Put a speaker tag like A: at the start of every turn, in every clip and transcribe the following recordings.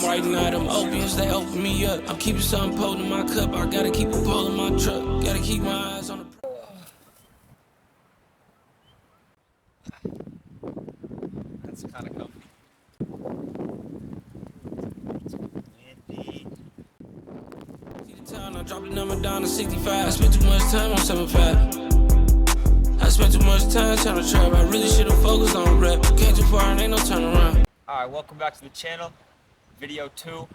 A: I'm writing out them opiates, they open me up. I'm keeping something potent in my cup. I gotta keep a pole in my truck. Gotta keep my eyes on the.
B: That's kind of comfy. Windy.
A: See the town, I dropped the number down to 65. I spent too much time on 75. I spent too much time trying to trap. I really should've focused on rap. Came too far and ain't no turn around.
B: Alright, welcome back to the channel. Video 2.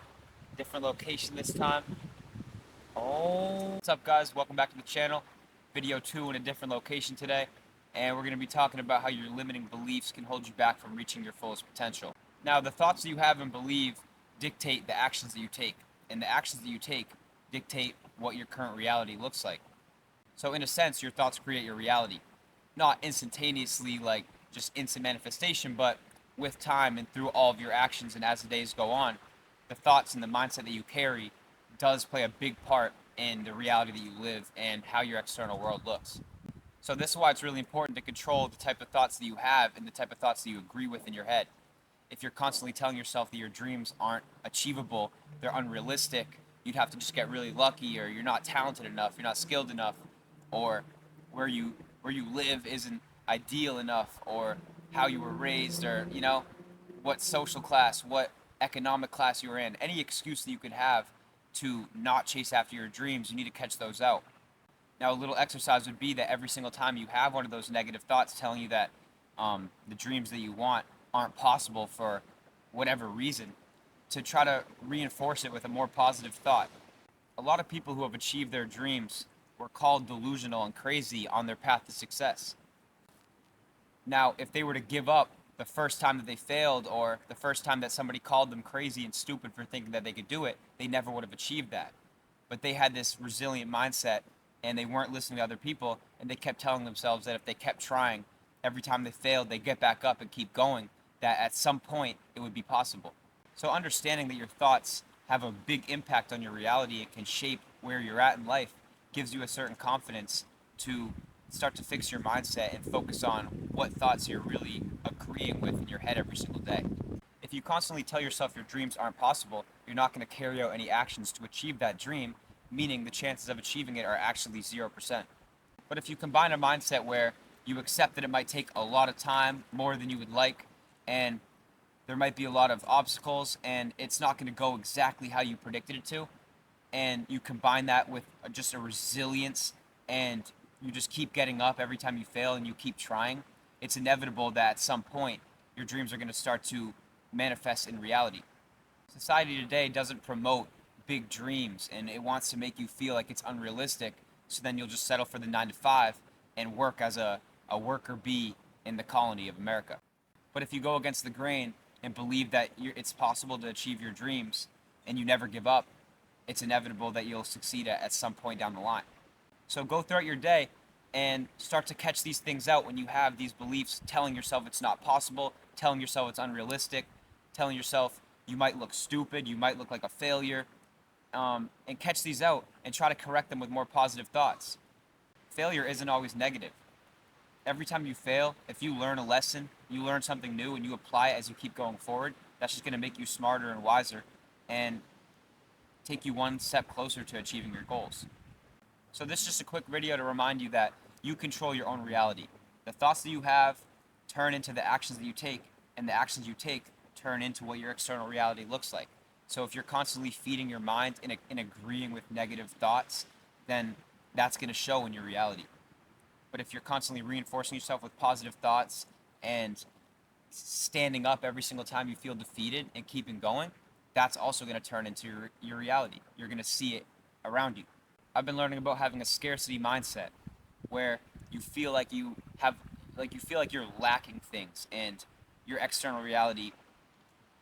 B: Different location this time. Oh, what's up guys? Welcome back to the channel. Video 2 in a different location today. And we're going to be talking about how your limiting beliefs can hold you back from reaching your fullest potential. Now, the thoughts that you have and believe dictate the actions that you take. And the actions that you take dictate what your current reality looks like. So in a sense, your thoughts create your reality. Not instantaneously, like just instant manifestation, but with time and through all of your actions and as the days go on, the thoughts and the mindset that you carry does play a big part in the reality that you live and how your external world looks. So this is why it's really important to control the type of thoughts that you have and the type of thoughts that you agree with in your head. If you're constantly telling yourself that your dreams aren't achievable, they're unrealistic, you'd have to just get really lucky, or you're not talented enough, you're not skilled enough, or where you live isn't ideal enough, or how you were raised, or what social class, what economic class you were in. Any excuse that you could have to not chase after your dreams, you need to catch those out. Now, a little exercise would be that every single time you have one of those negative thoughts telling you that the dreams that you want aren't possible for whatever reason, to try to reinforce it with a more positive thought. A lot of people who have achieved their dreams were called delusional and crazy on their path to success. Now, if they were to give up the first time that they failed, or the first time that somebody called them crazy and stupid for thinking that they could do it, they never would have achieved that. But they had this resilient mindset, and they weren't listening to other people, and they kept telling themselves that if they kept trying, every time they failed, they'd get back up and keep going, that at some point it would be possible. So understanding that your thoughts have a big impact on your reality and can shape where you're at in life gives you a certain confidence to start to fix your mindset and focus on what thoughts you're really agreeing with in your head every single day. If you constantly tell yourself your dreams aren't possible, you're not going to carry out any actions to achieve that dream, meaning the chances of achieving it are actually 0%. But if you combine a mindset where you accept that it might take a lot of time, more than you would like, and there might be a lot of obstacles, and it's not going to go exactly how you predicted it to, and you combine that with just a resilience, and you just keep getting up every time you fail and you keep trying, it's inevitable that at some point your dreams are going to start to manifest in reality. Society today doesn't promote big dreams, and it wants to make you feel like it's unrealistic, so then you'll just settle for the 9 to 5 and work as a worker bee in the colony of America. But if you go against the grain and believe that it's possible to achieve your dreams and you never give up, it's inevitable that you'll succeed at some point down the line. So go throughout your day and start to catch these things out when you have these beliefs, telling yourself it's not possible, telling yourself it's unrealistic, telling yourself you might look stupid, you might look like a failure, and catch these out and try to correct them with more positive thoughts. Failure isn't always negative. Every time you fail, if you learn a lesson, you learn something new and you apply it as you keep going forward, that's just going to make you smarter and wiser and take you one step closer to achieving your goals. So this is just a quick video to remind you that you control your own reality. The thoughts that you have turn into the actions that you take, and the actions you take turn into what your external reality looks like. So if you're constantly feeding your mind and agreeing with negative thoughts, then that's going to show in your reality. But if you're constantly reinforcing yourself with positive thoughts and standing up every single time you feel defeated and keeping going, that's also going to turn into your reality. You're going to see it around you. I've been learning about having a scarcity mindset where you feel like you're lacking things, and your external reality,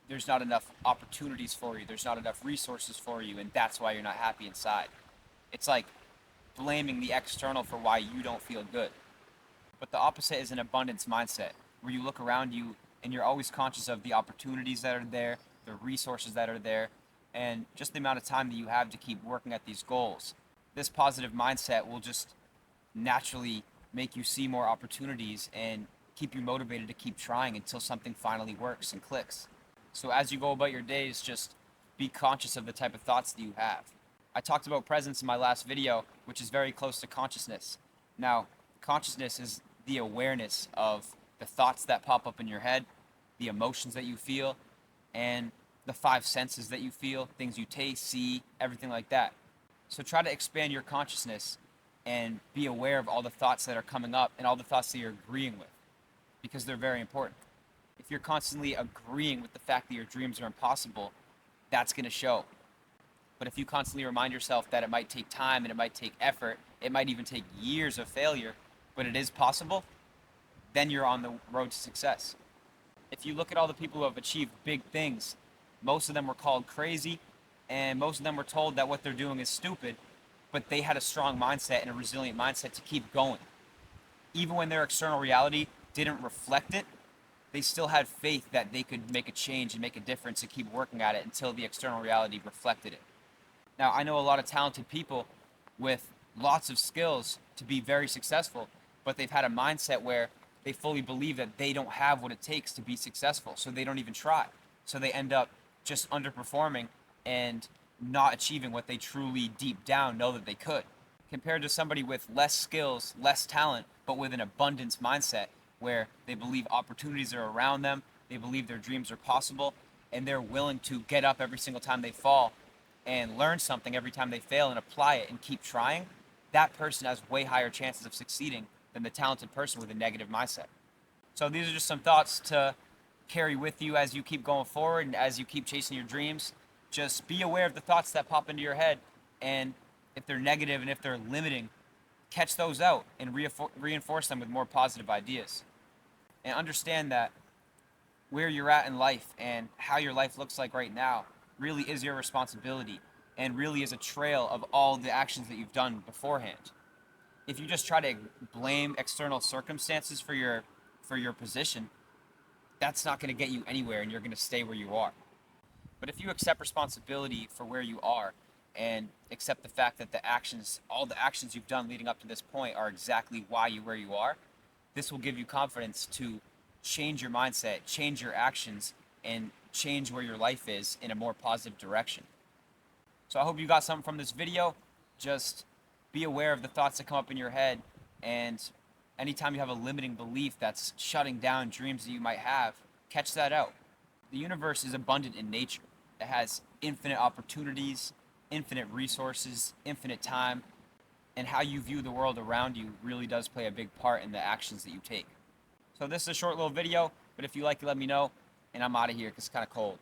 B: there's not enough opportunities for you, there's not enough resources for you, and that's why you're not happy inside. It's like blaming the external for why you don't feel good. But the opposite is an abundance mindset, where you look around you and you're always conscious of the opportunities that are there, the resources that are there, and just the amount of time that you have to keep working at these goals. This positive mindset will just naturally make you see more opportunities and keep you motivated to keep trying until something finally works and clicks. So as you go about your days, just be conscious of the type of thoughts that you have. I talked about presence in my last video, which is very close to consciousness. Now, consciousness is the awareness of the thoughts that pop up in your head, the emotions that you feel, and the five senses that you feel, things you taste, see, everything like that. So try to expand your consciousness and be aware of all the thoughts that are coming up and all the thoughts that you're agreeing with, because they're very important. If you're constantly agreeing with the fact that your dreams are impossible, that's going to show. But if you constantly remind yourself that it might take time and it might take effort, it might even take years of failure, but it is possible, then you're on the road to success. If you look at all the people who have achieved big things, most of them were called crazy, and most of them were told that what they're doing is stupid, but they had a strong mindset and a resilient mindset to keep going. Even when their external reality didn't reflect it, they still had faith that they could make a change and make a difference and keep working at it until the external reality reflected it. Now, I know a lot of talented people with lots of skills to be very successful, but they've had a mindset where they fully believe that they don't have what it takes to be successful, so they don't even try. So they end up just underperforming and not achieving what they truly deep down know that they could. Compared to somebody with less skills, less talent, but with an abundance mindset where they believe opportunities are around them, they believe their dreams are possible, and they're willing to get up every single time they fall and learn something every time they fail and apply it and keep trying, that person has way higher chances of succeeding than the talented person with a negative mindset. So these are just some thoughts to carry with you as you keep going forward and as you keep chasing your dreams. Just be aware of the thoughts that pop into your head, and if they're negative and if they're limiting, catch those out and reinforce them with more positive ideas. And understand that where you're at in life and how your life looks like right now really is your responsibility and really is a trail of all the actions that you've done beforehand. If you just try to blame external circumstances for your position, that's not going to get you anywhere and you're going to stay where you are. But if you accept responsibility for where you are and accept the fact that all the actions you've done leading up to this point are exactly why you're where you are, this will give you confidence to change your mindset, change your actions, and change where your life is in a more positive direction. So I hope you got something from this video. Just be aware of the thoughts that come up in your head, and anytime you have a limiting belief that's shutting down dreams that you might have, catch that out. The universe is abundant in nature. It has infinite opportunities, infinite resources, infinite time, and how you view the world around you really does play a big part in the actions that you take. So this is a short little video, but if you like it, let me know, and I'm out of here because it's kind of cold.